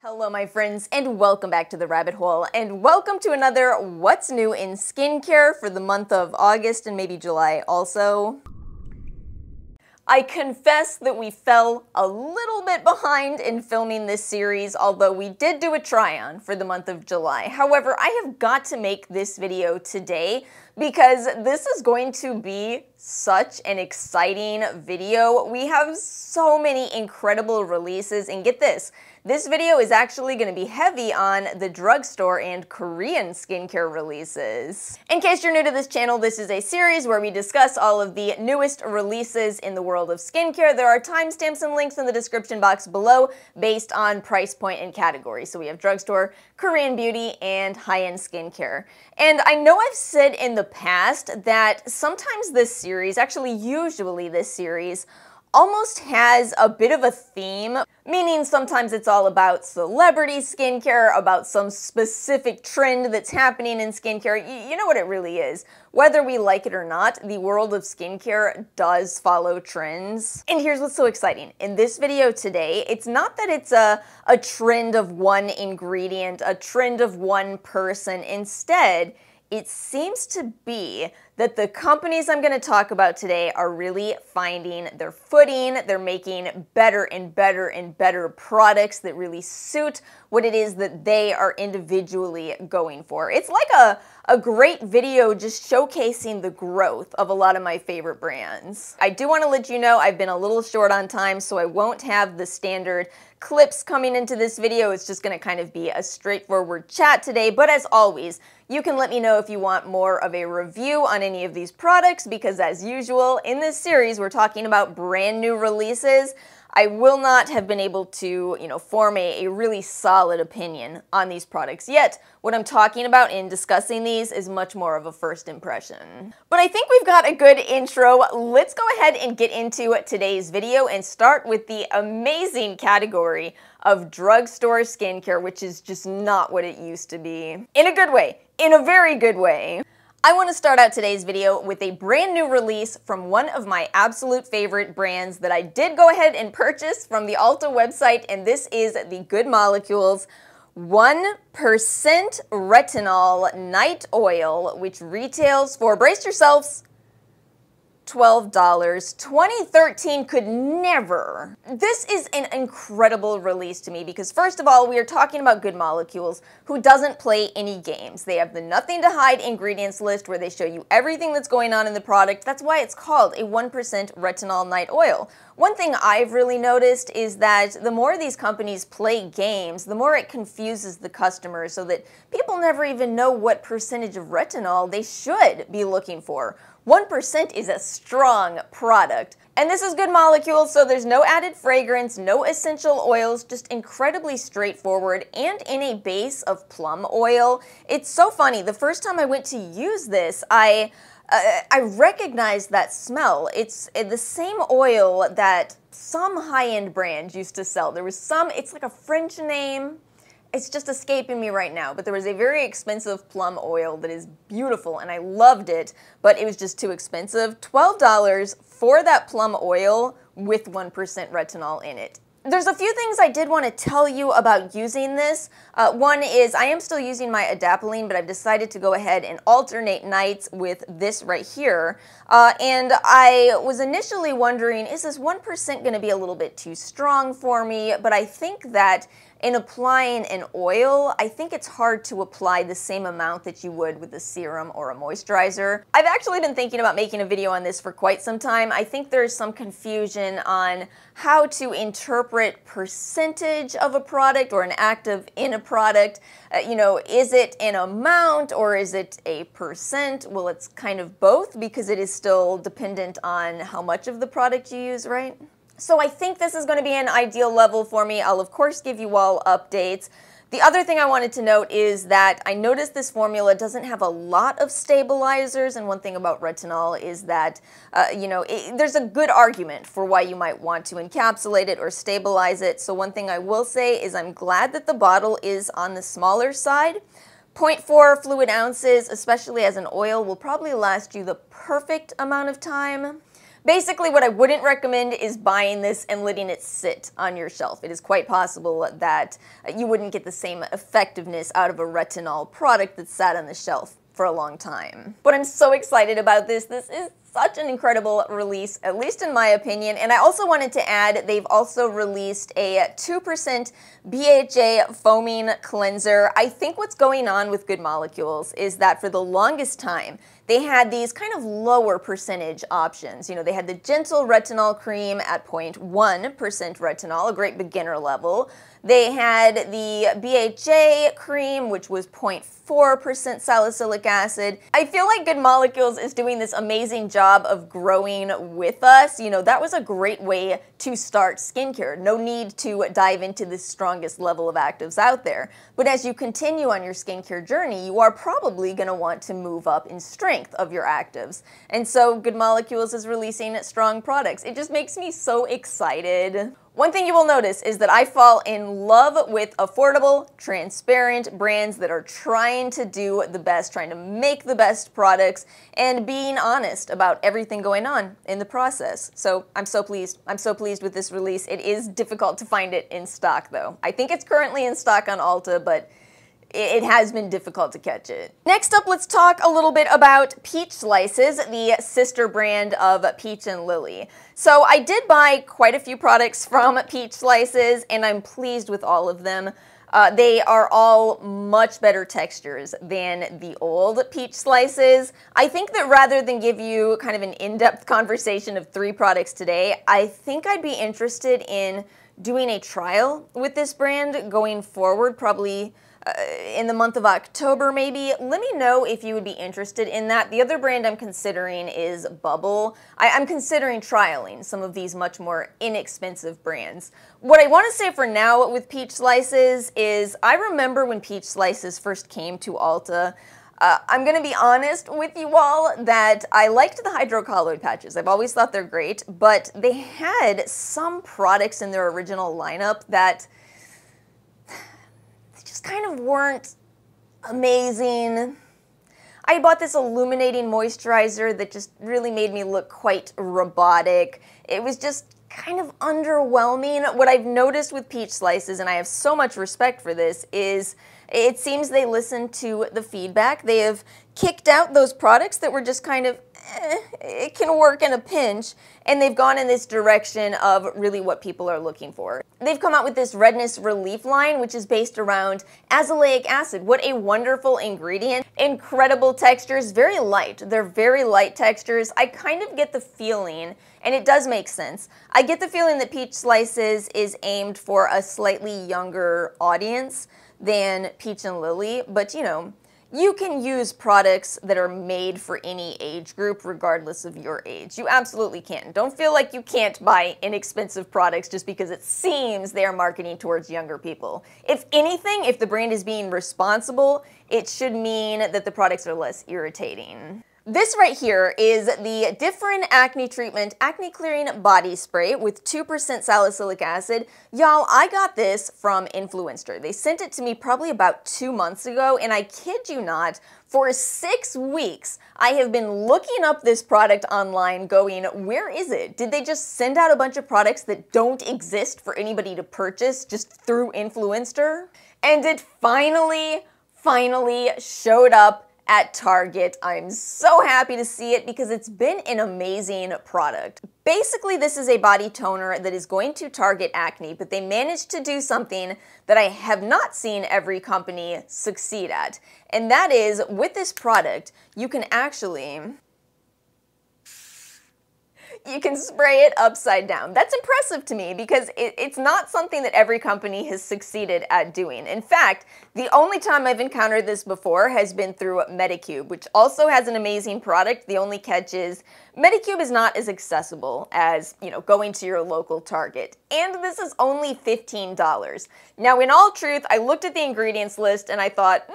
Hello my friends, and welcome back to the rabbit hole, and welcome to another What's New in Skincare for the month of August and maybe July also. I confess that we fell a little bit behind in filming this series, although we did do a try-on for the month of July. However, I have got to make this video today because this is going to be such an exciting video. We have so many incredible releases, and get this video is actually going to be heavy on the drugstore and Korean skincare releases. In case you're new to this channel, this is a series where we discuss all of the newest releases in the world of skincare. There are timestamps and links in the description box below based on price point and category. So we have drugstore, Korean beauty, and high-end skincare. And I know I've said in the past that sometimes this series, actually usually this series, almost has a bit of a theme, meaning sometimes it's all about celebrity skincare, about some specific trend that's happening in skincare. You know what it really is. Whether we like it or not, the world of skincare does follow trends. And here's what's so exciting. In this video today, it's not that it's a trend of one ingredient, a trend of one person. Instead, it seems to be that the companies I'm going to talk about today are really finding their footing. They're making better and better and better products that really suit what it is that they are individually going for. It's like a great video just showcasing the growth of a lot of my favorite brands. I do want to let you know I've been a little short on time, so I won't have the standard clips coming into this video. It's just going to kind of be a straightforward chat today, but as always, you can let me know if you want more of a review on any of these products, because as usual, in this series, we're talking about brand new releases. I will not have been able to, form a really solid opinion on these products yet. What I'm talking about in discussing these is much more of a first impression. But I think we've got a good intro. Let's go ahead and get into today's video and start with the amazing category of drugstore skincare, which is just not what it used to be. In a good way. In a very good way. I want to start out today's video with a brand new release from one of my absolute favorite brands that I did go ahead and purchase from the Ulta website, and this is the Good Molecules 1% Retinol Night Oil, which retails for, brace yourselves, $12. 2013 could never. This is an incredible release to me because first of all, we are talking about Good Molecules, who doesn't play any games. They have the nothing to hide ingredients list where they show you everything that's going on in the product. That's why it's called a 1% retinol night oil. One thing I've really noticed is that the more these companies play games, the more it confuses the customer so that people never even know what percentage of retinol they should be looking for. 1% is a strong product. And this is Good Molecules, so there's no added fragrance, no essential oils, just incredibly straightforward and in a base of plum oil. It's so funny. The first time I went to use this, I recognized that smell. It's the same oil that some high-end brands used to sell. There was some, it's like a French name. It's just escaping me right now, but there was a very expensive plum oil that is beautiful, and I loved it, but it was just too expensive. $12 for that plum oil with 1% retinol in it. There's a few things I did want to tell you about using this. One is I am still using my adapalene, but I've decided to go ahead and alternate nights with this right here. And I was initially wondering, is this 1% going to be a little bit too strong for me? But I think that in applying an oil, I think it's hard to apply the same amount that you would with a serum or a moisturizer. I've actually been thinking about making a video on this for quite some time. I think there's some confusion on how to interpret percentage of a product or an active in a product. Is it an amount or is it a percent? Well, it's kind of both because it is still dependent on how much of the product you use, right? So I think this is going to be an ideal level for me. I'll of course give you all updates. The other thing I wanted to note is that I noticed this formula doesn't have a lot of stabilizers, and one thing about retinol is that, there's a good argument for why you might want to encapsulate it or stabilize it. So one thing I will say is I'm glad that the bottle is on the smaller side. 0.4 fluid ounces, especially as an oil, will probably last you the perfect amount of time. Basically, what I wouldn't recommend is buying this and letting it sit on your shelf. It is quite possible that you wouldn't get the same effectiveness out of a retinol product that sat on the shelf for a long time. But I'm so excited about this. This is such an incredible release, at least in my opinion. And I also wanted to add, they've also released a 2% BHA foaming cleanser. I think what's going on with Good Molecules is that for the longest time, they had these kind of lower percentage options. You know, they had the gentle retinol cream at 0.1% retinol, a great beginner level. They had the BHA cream, which was 0.4% salicylic acid. I feel like Good Molecules is doing this amazing job of growing with us. You know, that was a great way to start skincare. No need to dive into the strongest level of actives out there. But as you continue on your skincare journey, you are probably going to want to move up in strength of your actives. And so Good Molecules is releasing strong products. It just makes me so excited. One thing you will notice is that I fall in love with affordable, transparent brands that are trying to do the best, trying to make the best products, and being honest about everything going on in the process. So I'm so pleased. I'm so pleased with this release. It is difficult to find it in stock though. I think it's currently in stock on Ulta, but it has been difficult to catch it. Next up, let's talk a little bit about Peach Slices, the sister brand of Peach and Lily. So I did buy quite a few products from Peach Slices, and I'm pleased with all of them. They are all much better textures than the old Peach Slices. I think that rather than give you kind of an in-depth conversation of 3 products today, I think I'd be interested in doing a trial with this brand going forward, probably in the month of October maybe. Let me know if you would be interested in that. The other brand I'm considering is Bubble. I'm considering trialing some of these much more inexpensive brands. What I want to say for now with Peach Slices is I remember when Peach Slices first came to Ulta. I'm going to be honest with you all that I liked the hydrocolloid patches. I've always thought they're great, but they had some products in their original lineup that kind of weren't amazing. I bought this illuminating moisturizer that just really made me look quite robotic. It was just kind of underwhelming. What I've noticed with Peach Slices, and I have so much respect for this, is it seems they listen to the feedback. They have kicked out those products that were just kind of, it can work in a pinch, and they've gone in this direction of really what people are looking for. They've come out with this redness relief line, which is based around azelaic acid. What a wonderful ingredient. Incredible textures, very light. They're very light textures. I kind of get the feeling, and it does make sense, I get the feeling that Peach Slices is aimed for a slightly younger audience than Peach and Lily, but you know, you can use products that are made for any age group regardless of your age. You absolutely can. Don't feel like you can't buy inexpensive products just because it seems they are marketing towards younger people. If anything, if the brand is being responsible, it should mean that the products are less irritating. This right here is the Differin Acne Treatment Acne Clearing Body Spray with 2% salicylic acid. Y'all, I got this from Influenster. They sent it to me probably about 2 months ago, and I kid you not, for 6 weeks, I have been looking up this product online going, where is it? Did they just send out a bunch of products that don't exist for anybody to purchase just through Influenster? And it finally showed up at Target. I'm so happy to see it because it's been an amazing product. Basically, this is a body toner that is going to target acne, but they managed to do something that I have not seen every company succeed at. And that is, with this product, you can actually spray it upside down. That's impressive to me because it's not something that every company has succeeded at doing. In fact, the only time I've encountered this before has been through Medicube, which also has an amazing product. The only catch is Medicube is not as accessible as, you know, going to your local Target. And this is only $15. Now, in all truth, I looked at the ingredients list and I thought,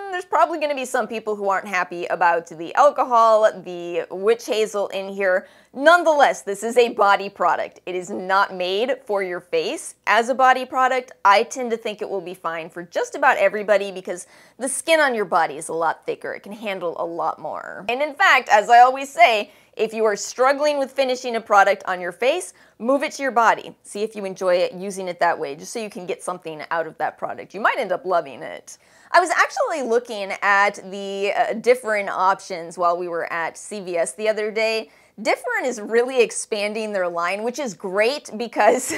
there's probably going to be some people who aren't happy about the alcohol, the witch hazel in here. Nonetheless, this is a body product. It is not made for your face. As a body product, I tend to think it will be fine for just about everybody because the skin on your body is a lot thicker. It can handle a lot more. And in fact, as I always say, If you are struggling with finishing a product on your face, move it to your body. See if you enjoy it using it that way, just so you can get something out of that product. You might end up loving it. I was actually looking at the Differin options while we were at CVS the other day. Differin is really expanding their line, which is great because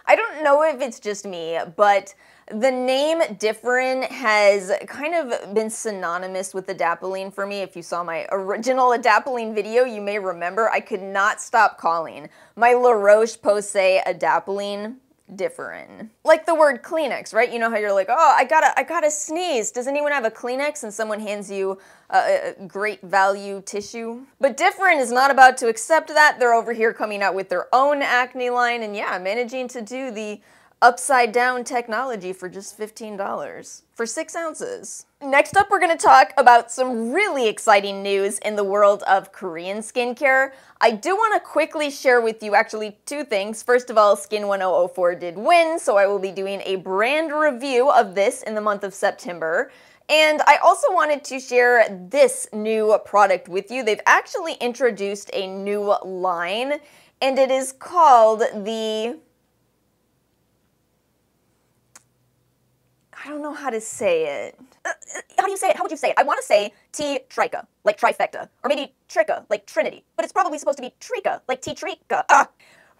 I don't know if it's just me, but the name Differin has kind of been synonymous with adapalene for me. If you saw my original adapalene video, you may remember I could not stop calling my La Roche-Posay adapalene Differin. Like the word Kleenex, right? You know how you're like, oh, I gotta sneeze. Does anyone have a Kleenex? And someone hands you a great value tissue. But Differin is not about to accept that. They're over here coming out with their own acne line and yeah, managing to do the upside down technology for just $15 for 6 ounces. Next up, we're going to talk about some really exciting news in the world of Korean skincare. I do want to quickly share with you actually 2 things. First of all, Skin 1004 did win, so I will be doing a brand review of this in the month of September. And I also wanted to share this new product with you. They've actually introduced a new line, and it is called the... I don't know how to say it. How do you say it? How would you say it? I want to say T-Trica, like trifecta. Or maybe Trica, like Trinity. But it's probably supposed to be Trica, like tea tree-ca.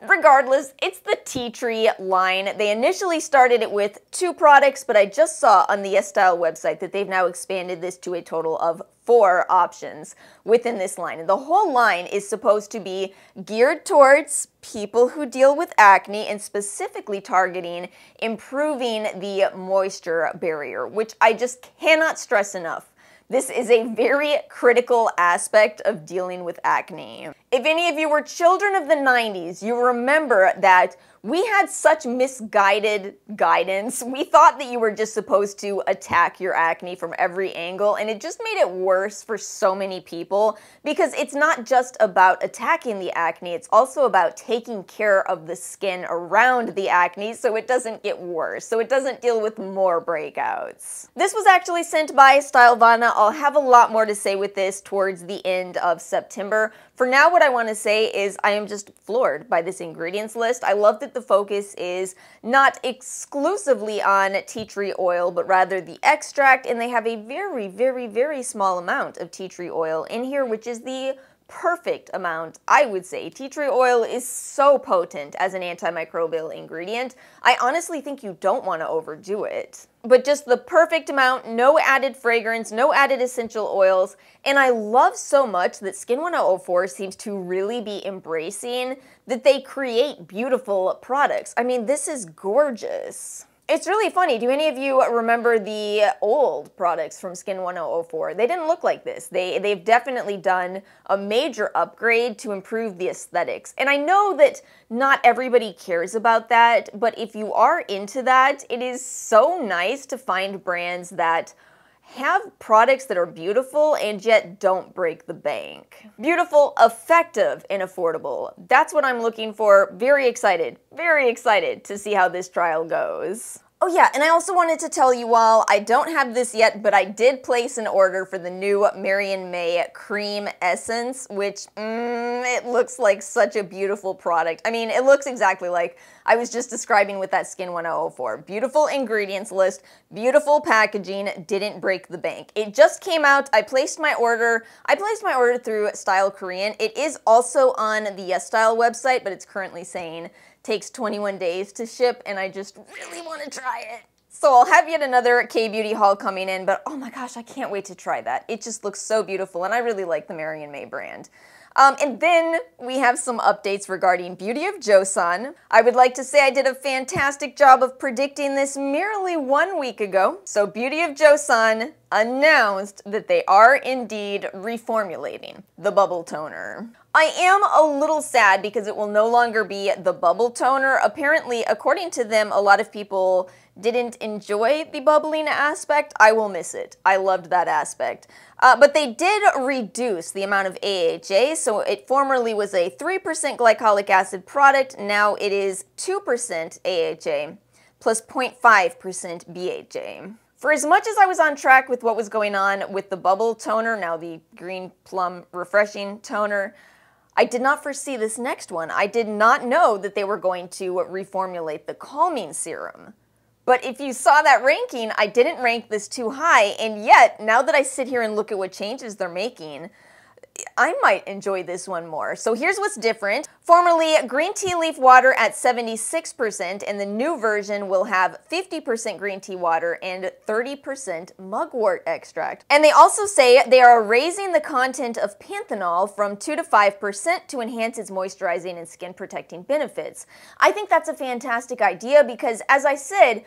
Regardless, it's the tea tree line. They initially started it with 2 products, but I just saw on the YesStyle website that they've now expanded this to a total of 4 options within this line. And the whole line is supposed to be geared towards people who deal with acne and specifically targeting improving the moisture barrier, which I just cannot stress enough. This is a very critical aspect of dealing with acne. If any of you were children of the 90s, you remember that we had such misguided guidance. We thought that you were just supposed to attack your acne from every angle, and it just made it worse for so many people because it's not just about attacking the acne, it's also about taking care of the skin around the acne so it doesn't get worse, so it doesn't deal with more breakouts. This was actually sent by Stylevana. I'll have a lot more to say with this towards the end of September. For now, what I want to say is I am just floored by this ingredients list. I love that the focus is not exclusively on tea tree oil, but rather the extract, and they have a very, very, very small amount of tea tree oil in here, which is the perfect amount, I would say. Tea tree oil is so potent as an antimicrobial ingredient. I honestly think you don't want to overdo it. But just the perfect amount, no added fragrance, no added essential oils, and I love so much that Skin 1004 seems to really be embracing that they create beautiful products. I mean, this is gorgeous. It's really funny. Do any of you remember the old products from Skin 1004? They didn't look like this. They've definitely done a major upgrade to improve the aesthetics. And I know that not everybody cares about that, but if you are into that, it is so nice to find brands that have products that are beautiful and yet don't break the bank. Beautiful, effective, and affordable. That's what I'm looking for. Very excited to see how this trial goes. Oh yeah, and I also wanted to tell you all, I don't have this yet, but I did place an order for the new Marian May Cream Essence, which, it looks like such a beautiful product. I mean, it looks exactly like I was just describing with that Skin 1004. Beautiful ingredients list, beautiful packaging, didn't break the bank. It just came out, I placed my order through Style Korean. It is also on the YesStyle website, but it's currently saying takes 21 days to ship, and I just really want to try it. So I'll have yet another K-Beauty haul coming in, but oh my gosh, I can't wait to try that. It just looks so beautiful, and I really like the Marian May brand. And then we have some updates regarding Beauty of Joseon. I would like to say I did a fantastic job of predicting this merely 1 week ago. So Beauty of Joseon announced that they are indeed reformulating the bubble toner. I am a little sad because it will no longer be the bubble toner. Apparently, according to them, a lot of people didn't enjoy the bubbling aspect. I will miss it. I loved that aspect. But they did reduce the amount of AHA, so it formerly was a 3% glycolic acid product. Now it is 2% AHA plus 0.5% BHA. For as much as I was on track with what was going on with the bubble toner, now the Green Plum Refreshing Toner, I did not foresee this next one. I did not know that they were going to reformulate the calming serum. But if you saw that ranking, I didn't rank this too high, and yet, now that I sit here and look at what changes they're making, I might enjoy this one more. So here's what's different. Formerly, green tea leaf water at 76%, and the new version will have 50% green tea water and 30% mugwort extract. And they also say they are raising the content of panthenol from 2 to 5% to enhance its moisturizing and skin protecting benefits. I think that's a fantastic idea because, as I said,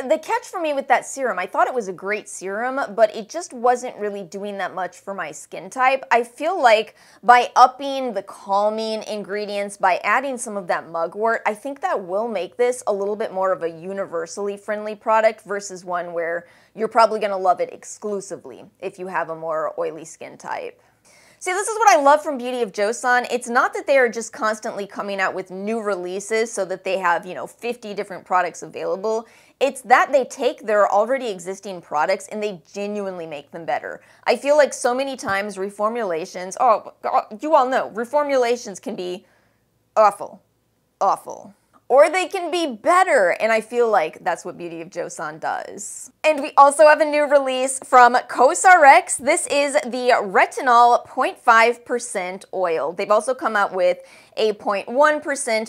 the catch for me with that serum, I thought it was a great serum, but it just wasn't really doing that much for my skin type. I feel like by upping the calming ingredients, by adding some of that mugwort, I think that will make this a little bit more of a universally friendly product versus one where you're probably going to love it exclusively if you have a more oily skin type. See, this is what I love from Beauty of Joseon. It's not that they are just constantly coming out with new releases so that they have, 50 different products available. It's that they take their already existing products and they genuinely make them better. I feel like so many times reformulations, you all know, reformulations can be awful, awful. Or they can be better, and I feel like that's what Beauty of Joseon does. And we also have a new release from Cosrx. This is the Retinol 0.5% oil. They've also come out with a 0.1%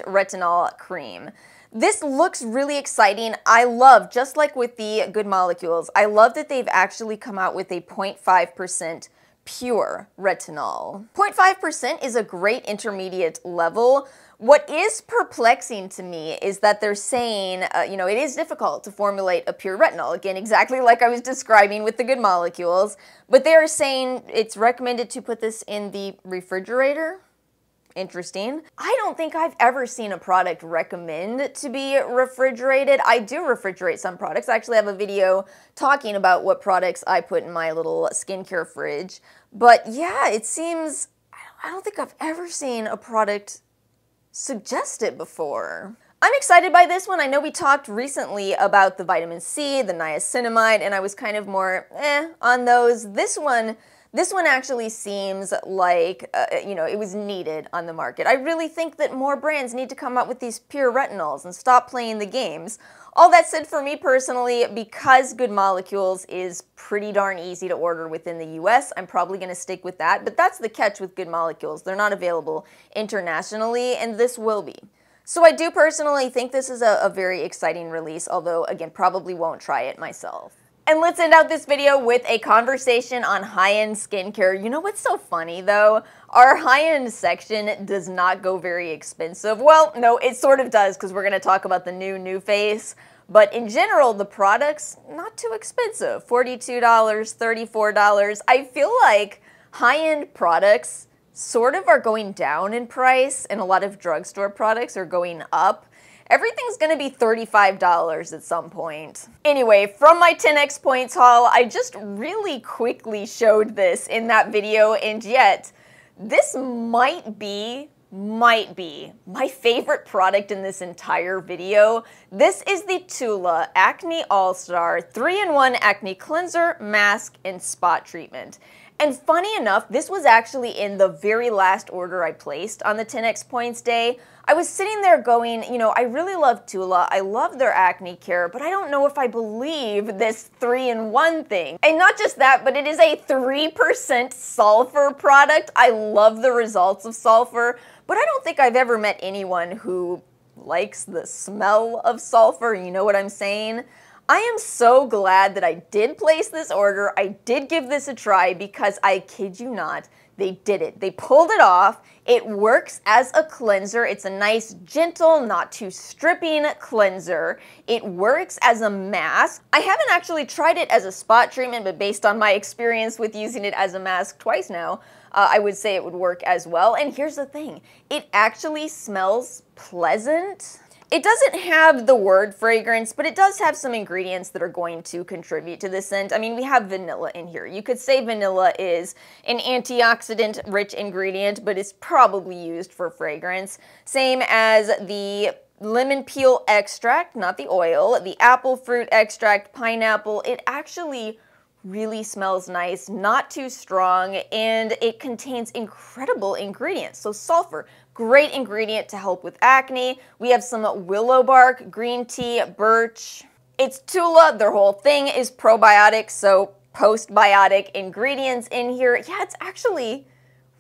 retinol cream. This looks really exciting. I love, just like with the Good Molecules, I love that they've actually come out with a 0.5% pure retinol. 0.5% is a great intermediate level. What is perplexing to me is that they're saying, it is difficult to formulate a pure retinol. Again, exactly like I was describing with the Good Molecules. But they are saying it's recommended to put this in the refrigerator. Interesting. I don't think I've ever seen a product recommend to be refrigerated. I do refrigerate some products. I actually have a video talking about what products I put in my little skincare fridge. But yeah, it seems, I don't think I've ever seen a product suggest it before. I'm excited by this one. I know we talked recently about the vitamin C, the niacinamide, and I was kind of more on those. This one actually seems like, it was needed on the market. I really think that more brands need to come up with these pure retinols and stop playing the games. All that said, for me personally, because Good Molecules is pretty darn easy to order within the US, I'm probably going to stick with that. But that's the catch with Good Molecules. They're not available internationally, and this will be. So I do personally think this is a very exciting release, although, again, probably won't try it myself. And let's end out this video with a conversation on high-end skincare. You know what's so funny, though? Our high-end section does not go very expensive. Well, no, it sort of does, because we're going to talk about the new Nuface. But in general, the products, not too expensive. $42, $34. I feel like high-end products sort of are going down in price, and a lot of drugstore products are going up. Everything's gonna be $35 at some point. Anyway, from my 10x points haul, I just really quickly showed this in that video, and yet this might be my favorite product in this entire video. This is the Tula Acne All-Star 3-in-1 Acne Cleanser, Mask, and Spot Treatment. And funny enough, this was actually in the very last order I placed on the 10x points day. I was sitting there going, I really love Tula, I love their acne care, but I don't know if I believe this 3-in-1 thing. And not just that, but it is a 3% sulfur product. I love the results of sulfur, but I don't think I've ever met anyone who likes the smell of sulfur, you know what I'm saying? I am so glad that I did place this order, I did give this a try, because I kid you not, they did it. They pulled it off. It works as a cleanser. It's a nice, gentle, not too stripping cleanser. It works as a mask. I haven't actually tried it as a spot treatment, but based on my experience with using it as a mask twice now, I would say it would work as well. And here's the thing, it actually smells pleasant. It doesn't have the word fragrance, but it does have some ingredients that are going to contribute to this scent. I mean, we have vanilla in here. You could say vanilla is an antioxidant-rich ingredient, but it's probably used for fragrance. Same as the lemon peel extract, not the oil, the apple fruit extract, pineapple. It actually really smells nice, not too strong, and it contains incredible ingredients. So sulfur, great ingredient to help with acne. We have some willow bark, green tea, birch. It's Tula, their whole thing is probiotic, so postbiotic ingredients in here. Yeah, it's actually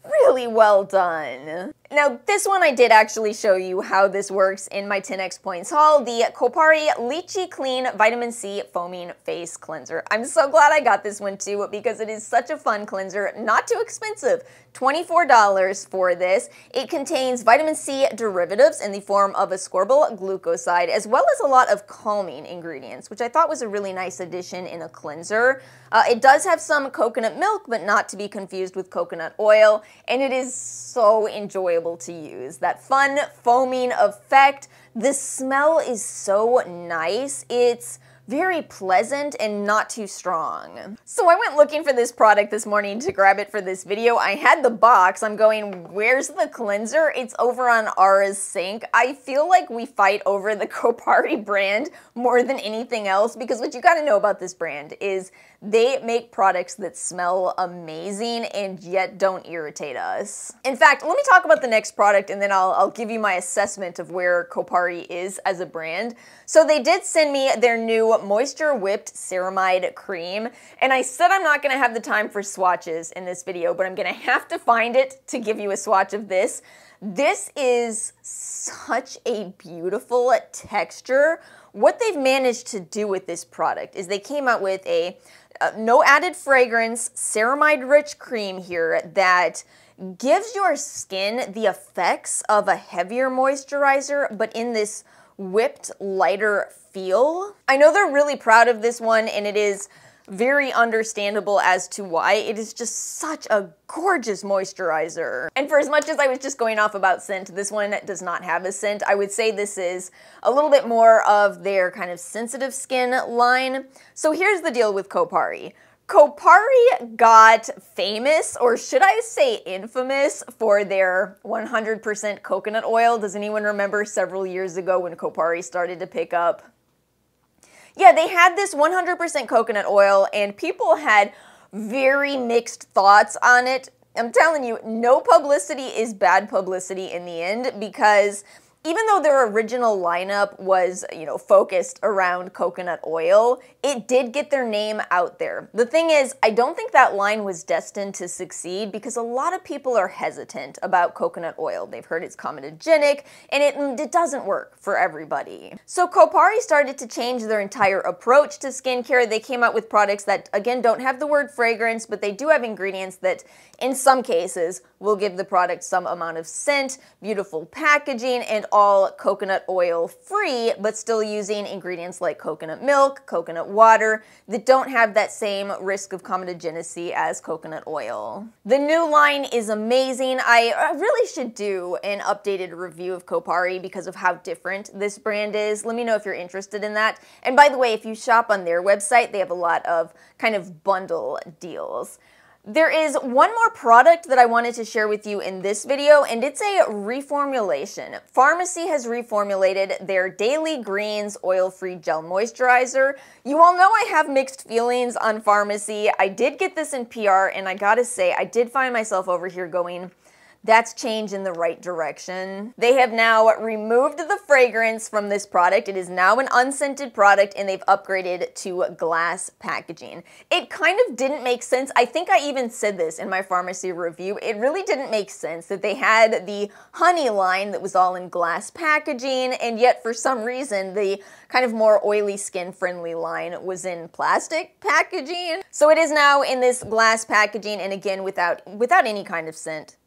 really well done. Now, this one I did actually show you how this works in my 10x points haul, the Kopari Lychee Clean Vitamin C Foaming Face Cleanser. I'm so glad I got this one too because it is such a fun cleanser, not too expensive. $24 for this. It contains vitamin C derivatives in the form of ascorbyl glucoside, as well as a lot of calming ingredients, which I thought was a really nice addition in a cleanser. It does have some coconut milk, but not to be confused with coconut oil, and it is so enjoyable to use. That fun foaming effect. The smell is so nice. It's very pleasant and not too strong. So I went looking for this product this morning to grab it for this video. I had the box. I'm going, where's the cleanser? It's over on Ara's sink. I feel like we fight over the Kopari brand more than anything else because what you gotta know about this brand is they make products that smell amazing and yet don't irritate us. In fact, let me talk about the next product and then I'll give you my assessment of where Kopari is as a brand. So they did send me their new Moisture Whipped Ceramide Cream, and I said I'm not gonna have the time for swatches in this video, but I'm gonna have to find it to give you a swatch of this. This is such a beautiful texture. What they've managed to do with this product is they came out with a no added fragrance, ceramide rich cream here that gives your skin the effects of a heavier moisturizer, but in this whipped, lighter feel. I know they're really proud of this one, and it is very understandable as to why. It is just such a gorgeous moisturizer. And for as much as I was just going off about scent, this one does not have a scent. I would say this is a little bit more of their kind of sensitive skin line. So here's the deal with Kopari. Kopari got famous, or should I say infamous, for their 100% coconut oil. Does anyone remember several years ago when Kopari started to pick up? Yeah, they had this 100% coconut oil and people had very mixed thoughts on it. I'm telling you, no publicity is bad publicity in the end because even though their original lineup was, focused around coconut oil, it did get their name out there. The thing is, I don't think that line was destined to succeed because a lot of people are hesitant about coconut oil. They've heard it's comedogenic and it doesn't work for everybody. So Kopari started to change their entire approach to skincare. They came out with products that, again, don't have the word fragrance, but they do have ingredients that, in some cases, will give the product some amount of scent, beautiful packaging, and all coconut oil free, but still using ingredients like coconut milk, coconut water that don't have that same risk of comedogenicity as coconut oil. The new line is amazing. I really should do an updated review of Kopari because of how different this brand is. Let me know if you're interested in that. And by the way, if you shop on their website, they have a lot of kind of bundle deals. There is one more product that I wanted to share with you in this video, and it's a reformulation. Farmacy has reformulated their Daily Greens Oil-Free Gel Moisturizer. You all know I have mixed feelings on Farmacy. I did get this in PR, and I gotta say, I did find myself over here going, that's change in the right direction. They have now removed the fragrance from this product. It is now an unscented product and they've upgraded to glass packaging. It kind of didn't make sense. I think I even said this in my Farmacy review. It really didn't make sense that they had the honey line that was all in glass packaging and yet for some reason the kind of more oily skin friendly line was in plastic packaging. So it is now in this glass packaging and again without any kind of scent.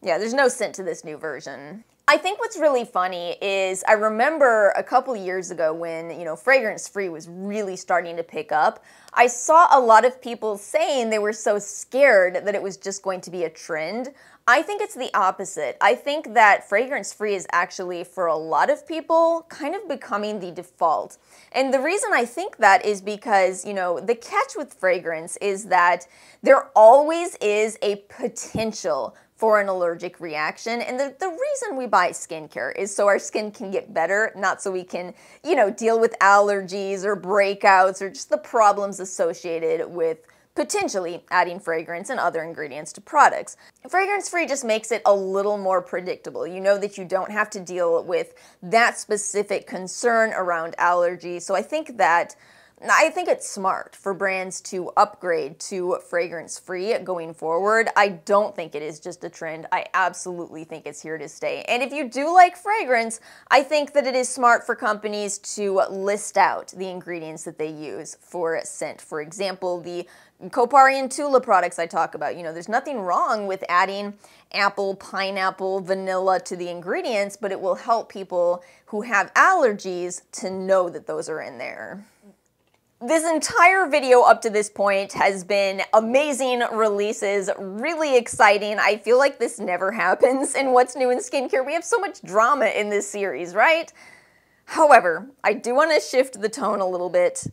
Yeah, there's no scent to this new version. I think what's really funny is I remember a couple years ago when, fragrance-free was really starting to pick up, I saw a lot of people saying they were so scared that it was just going to be a trend. I think it's the opposite. I think that fragrance-free is actually, for a lot of people, kind of becoming the default. And the reason I think that is because, the catch with fragrance is that there always is a potential for an allergic reaction. And the reason we buy skincare is so our skin can get better, not so we can, deal with allergies or breakouts or just the problems associated with potentially adding fragrance and other ingredients to products. Fragrance-free just makes it a little more predictable. You know that you don't have to deal with that specific concern around allergies. So I think it's smart for brands to upgrade to fragrance-free going forward. I don't think it is just a trend. I absolutely think it's here to stay. And if you do like fragrance, I think that it is smart for companies to list out the ingredients that they use for scent. For example, the Kopari and Tula products I talk about. There's nothing wrong with adding apple, pineapple, vanilla to the ingredients, but it will help people who have allergies to know that those are in there. This entire video up to this point has been amazing releases, really exciting. I feel like this never happens in What's New in Skincare. We have so much drama in this series, right? However, I do want to shift the tone a little bit.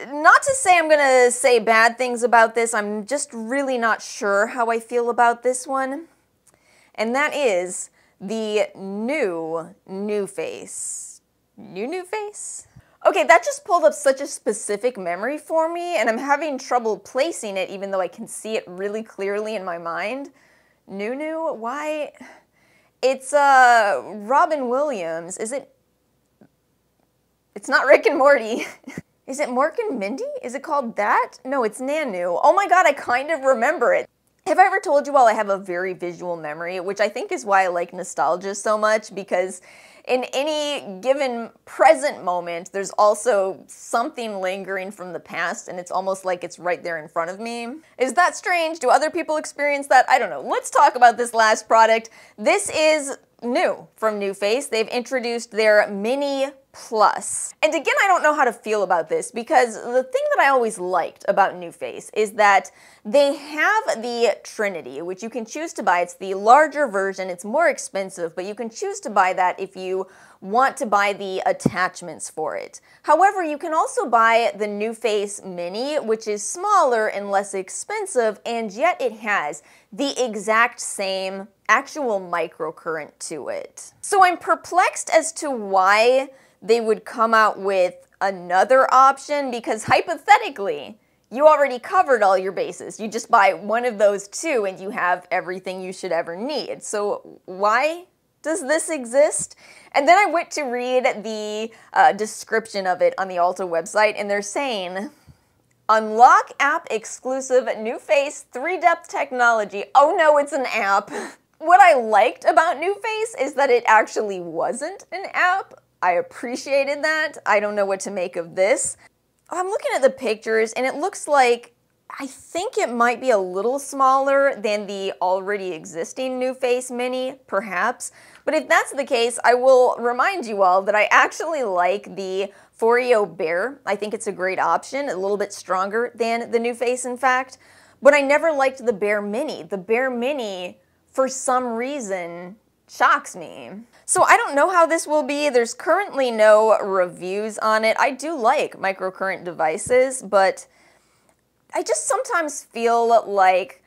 Not to say I'm going to say bad things about this, I'm just really not sure how I feel about this one. And that is the new Nuface. Nuface? Okay, that just pulled up such a specific memory for me, and I'm having trouble placing it even though I can see it really clearly in my mind. Why? It's Robin Williams. Is it? It's not Rick and Morty. Is it Mork and Mindy? Is it called that? No, it's Nanu. Oh my god, I kind of remember it. Have I ever told you all I have a very visual memory, which I think is why I like nostalgia so much, because in any given present moment, there's also something lingering from the past, and it's almost like it's right there in front of me. Is that strange? Do other people experience that? I don't know. Let's talk about this last product. This is new from Nuface. They've introduced their Mini Plus. And again, I don't know how to feel about this, because the thing that I always liked about Nuface is that they have the Trinity, which you can choose to buy. It's the larger version. It's more expensive, but you can choose to buy that if you want to buy the attachments for it. However, you can also buy the Nuface Mini, which is smaller and less expensive, and yet it has the exact same actual microcurrent to it. So I'm perplexed as to why they would come out with another option, because hypothetically, you already covered all your bases. You just buy one of those two and you have everything you should ever need. So why does this exist? And then I went to read the description of it on the Ulta website, and they're saying, unlock app exclusive Nuface 3-depth technology. Oh no, it's an app. What I liked about Nuface is that it actually wasn't an app. I appreciated that. I don't know what to make of this. I'm looking at the pictures and it looks like, I think it might be a little smaller than the already existing Nuface Mini, perhaps. But if that's the case, I will remind you all that I actually like the Foreo Bear. I think it's a great option, a little bit stronger than the Nuface, in fact. But I never liked the Bear Mini. The Bear Mini, for some reason, shocks me. So I don't know how this will be. There's currently no reviews on it. I do like microcurrent devices, but I just sometimes feel like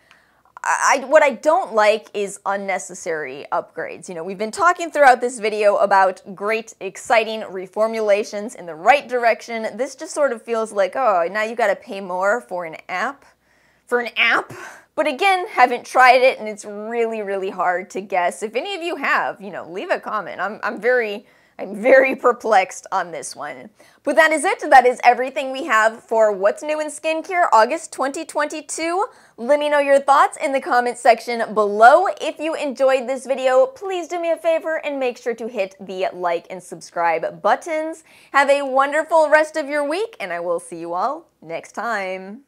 what I don't like is unnecessary upgrades. We've been talking throughout this video about great, exciting reformulations in the right direction. This just sort of feels like, oh, now you gotta pay more for an app? For an app? But again, haven't tried it, and it's really, really hard to guess. If any of you have, leave a comment. I'm very perplexed on this one. But that is it. That is everything we have for What's New in Skincare August 2022. Let me know your thoughts in the comment section below. If you enjoyed this video, please do me a favor and make sure to hit the like and subscribe buttons. Have a wonderful rest of your week, and I will see you all next time.